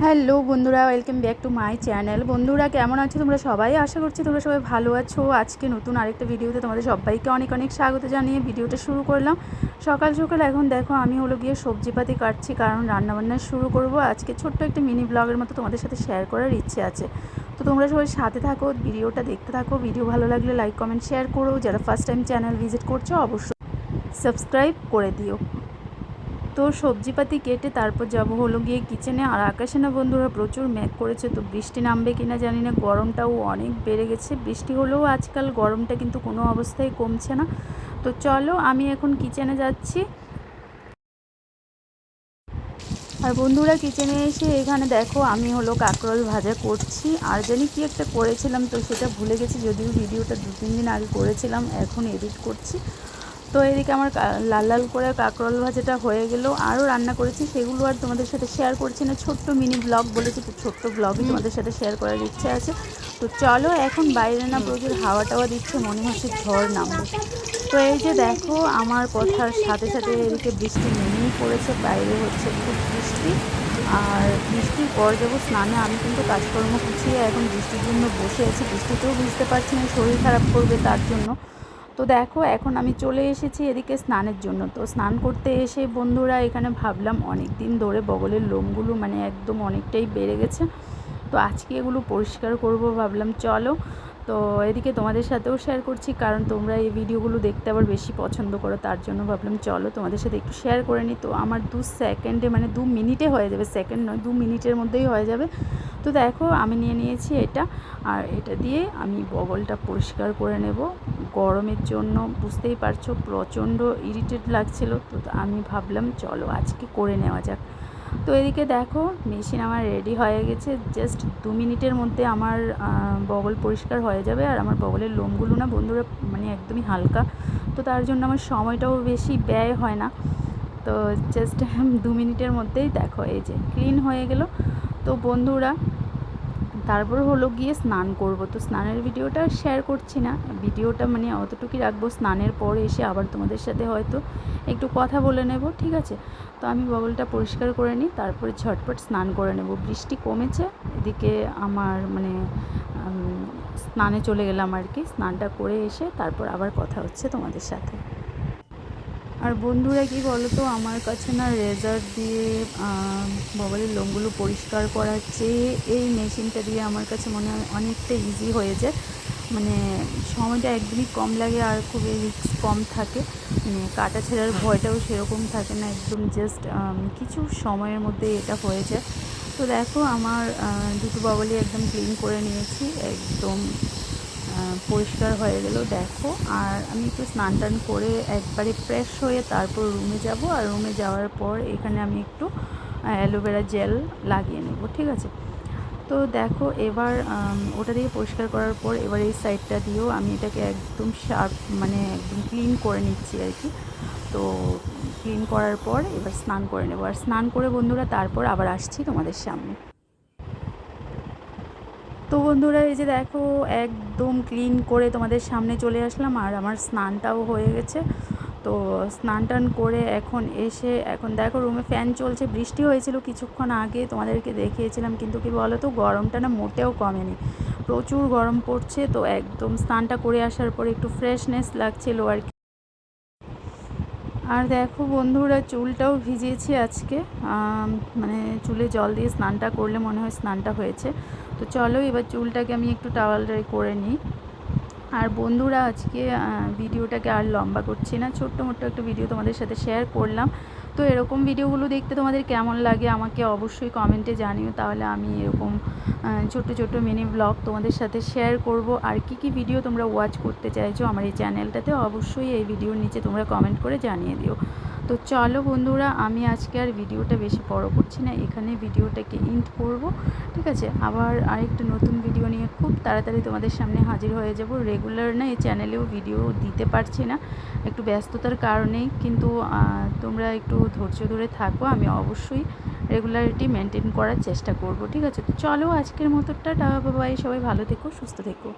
Hello বন্ধুরা, welcome back to my channel. বন্ধুরা কেমন আছো তোমরা সবাই? আশা করছি তোমরা সবাই ভালো আছো। আজকে নতুন আরেকটা ভিডিওতে তোমাদের সবাইকে অনেক অনেক স্বাগত জানিয়ে ভিডিওটা শুরু করলাম। সকাল সকাল এখন দেখো আমি গিয়ে সবজিপাতি কাটছি, কারণ রান্নাবান্না শুরু করব। আজকে ছোট্ট একটা মিনি ব্লগের মতো তোমাদের সাথে শেয়ার করার ইচ্ছে আছে। তো তোমরা সবাই সাথে থাকো, ভিডিওটা দেখতে থাকো। ভিডিও ভালো লাগলে লাইক কমেন্ট শেয়ার করো। যারা ফার্স্ট টাইম চ্যানেল ভিজিট করছো অবশ্যই সাবস্ক্রাইব করে দিও। তো সবজিপাতি কেটে তারপর যাব গিয়ে কিচেনে। আর আকাশে না বন্ধুরা প্রচুর মেঘ করেছে, তো বৃষ্টি নামবে কিনা জানি না। গরমটাও অনেক বেড়ে গেছে। বৃষ্টি হলেও আজকাল গরমটা কিন্তু কোনো অবস্থায় কমছে না। তো চলো আমি এখন কিচেনে যাচ্ছি। আর বন্ধুরা কিচেনে এসে এখানে দেখো আমি কাঁকরোল ভাজা করছি। আর জানি কি একটা করেছিলাম, তো সেটা ভুলে গেছি, যদিও ভিডিওটা 2-3 দিন আগে করেছিলাম, এখন এডিট করছি। তো এদিকে আমার লাল লাল করে কাঁকরোল ভাজাটা হয়ে গেল। আরও রান্না করেছি, সেগুলো আর তোমাদের সাথে শেয়ার করছি না। ছোট্ট মিনি ব্লগ বলেছি, তো ছোট্ট ব্লগই তোমাদের সাথে শেয়ার করার ইচ্ছে আছে। তো চলো, এখন বাইরে না প্রচুর হাওয়া টাওয়া দিচ্ছে, মনে হচ্ছে ঝড় নামবে। তো এই যে দেখো আমার কথার সাথে সাথে এদিকে বৃষ্টি নেমেই পড়েছে। বাইরে হচ্ছে খুব বৃষ্টি। আর বৃষ্টির পর যাবো স্নানে। আমি কিন্তু কাজকর্ম গুছিয়ে এখন বৃষ্টির জন্য বসে আছি। বৃষ্টিতেও বুঝতে পারছি না, শরীর খারাপ করবে তার জন্য। তো দেখো এখন আমি চলে এসেছি এদিকে স্নানের জন্য। তো স্নান করতে এসে বন্ধুরা এখানে ভাবলাম অনেক দিন ধরে বগলের লোমগুলো একদম অনেকটাই বেড়ে গেছে। তো আজকে এগুলো পরিষ্কার করব ভাবলাম। চলো, তো এদিকে তোমাদের সাথেও শেয়ার করছি, কারণ তোমরা এই ভিডিওগুলো দেখতে আবার বেশি পছন্দ করো, তার জন্য ভাবলাম চলো তোমাদের সাথে একটু শেয়ার করে নিই। তো আমার 2 সেকেন্ডে 2 মিনিটে হয়ে যাবে, সেকেন্ড নয় 2 মিনিটের মধ্যেই হয়ে যাবে। তো দেখো আমি নিয়ে নিয়েছি এটা, আর এটা দিয়ে আমি বগলটা পরিষ্কার করে নেব। গরমের জন্য বুঝতেই পারছো প্রচণ্ড ইরিটেট লাগছিল। তো আমি ভাবলাম চলো আজকে করে নেওয়া যাক। তো এদিকে দেখো মেশিন আমার রেডি হয়ে গেছে। জাস্ট 2 মিনিটের মধ্যে আমার বগল পরিষ্কার হয়ে যাবে। আর আমার বগলের লোমগুলো না বন্ধুরা একদমই হালকা, তো তার জন্য আমার সময়টাও বেশি ব্যয় হয় না। তো জাস্ট 2 মিনিটের মধ্যেই দেখো এই যে ক্লিন হয়ে গেল। তো বন্ধুরা তারপর গিয়ে স্নান করব। তো স্নানের ভিডিওটা শেয়ার করছি না, ভিডিওটা অতটুকুই রাখবো। স্নানের পর এসে আবার তোমাদের সাথে হয়তো একটু কথা বলে নেব, ঠিক আছে? তো আমি বগলটা পরিষ্কার করে নিই, তারপরে ঝটপট স্নান করে নেব। বৃষ্টি কমেছে, এদিকে আমার স্নানে চলে গেলাম আর কি। স্নানটা করে এসে তারপর আবার কথা হচ্ছে তোমাদের সাথে। আর বন্ধুরা কি বলো তো, আমার কাছে না রেজার দিয়ে বগলের লোমগুলো পরিষ্কার করার চেয়ে এই মেশিনটা দিয়ে আমার কাছে মনে হয় অনেকটা ইজি হয়ে যায়। সময়টা একদমই কম লাগে, আর খুবই রিস্ক কম থাকে। কাটা ছেঁড়ার ভয়টাও সেরকম থাকে না। একদম জাস্ট কিছু সময়ের মধ্যে এটা হয়ে যায়। তো দেখো আমার দুটো বগলই একদম ক্লিন করে নিয়েছি, একদম পরিষ্কার হয়ে গেল দেখো। আর আমি একটু স্নান টান করে একবারে ফ্রেশ হয়ে তারপর রুমে যাব। আর রুমে যাওয়ার পর এখানে আমি একটু অ্যালোভেরা জেল লাগিয়ে নেব, ঠিক আছে? তো দেখো এবার ওটা দিয়ে পরিষ্কার করার পর এবার এই সাইডটা দিয়েও আমি এটাকে একদম শার্প একদম ক্লিন করে নিচ্ছি আর কি। তো ক্লিন করার পর এবার স্নান করে নেব। আর স্নান করে বন্ধুরা তারপর আবার আসছি তোমাদের সামনে। তো বন্ধুরা এই যে দেখো একদম ক্লিন করে তোমাদের সামনে চলে আসলাম। আর আমার স্নানটাও হয়ে গেছে। তো স্নান টান করে এখন এসে এখন দেখো রুমে ফ্যান চলছে। বৃষ্টি হয়েছিল কিছুক্ষণ আগে, তোমাদেরকে দেখিয়েছিলাম, কিন্তু কি বলো তো গরমটা না মোটেও কমেনি, প্রচুর গরম পড়ছে। তো একদম স্নানটা করে আসার পরে একটু ফ্রেশনেস লাগছিল আর কি। আর দেখো বন্ধুরা চুলটাও ভিজিয়েছি আজকে, চুলে জল দিয়ে স্নানটা করলে মনে হয় স্নানটা হয়েছে। তো চলো এবার চুলটাকে আমি একটু টাওয়ালটাই করে নিই। আর বন্ধুরা আজকে ভিডিওটাকে আর লম্বা করছি না, ছোট্ট মোট্ট একটা ভিডিও তোমাদের সাথে শেয়ার করলাম। তো এরকম ভিডিওগুলো দেখতে তোমাদের কেমন লাগে আমাকে অবশ্যই কমেন্টে জানিও, তাহলে আমি এরকম ছোট্ট ছোট্ট মিনি ব্লগ তোমাদের সাথে শেয়ার করব। আর কি ভিডিও তোমরা ওয়াচ করতে চাইছো আমার এই চ্যানেলটাতে, অবশ্যই এই ভিডিওর নিচে তোমরা কমেন্ট করে জানিয়ে দিও। তো চলো বন্ধুরা আমি আজকে আর ভিডিওটা বেশি বড় করছি না, এখানে ভিডিওটাকে এন্ড করব, ঠিক আছে? আবার আরেকটা নতুন ভিডিও নিয়ে খুব তাড়াতাড়ি তোমাদের সামনে হাজির হয়ে যাব। রেগুলার না এই চ্যানেলেও ভিডিও দিতে পারছি না, একটু ব্যস্ততার কারণেই, কিন্তু তোমরা একটু ধৈর্য ধরে থাকো, আমি অবশ্যই রেগুলারিটি মেনটেন করার চেষ্টা করব, ঠিক আছে? তো চলো আজকের মতো টাটা, বাই, সবাই ভালো থেকো, সুস্থ থেকো।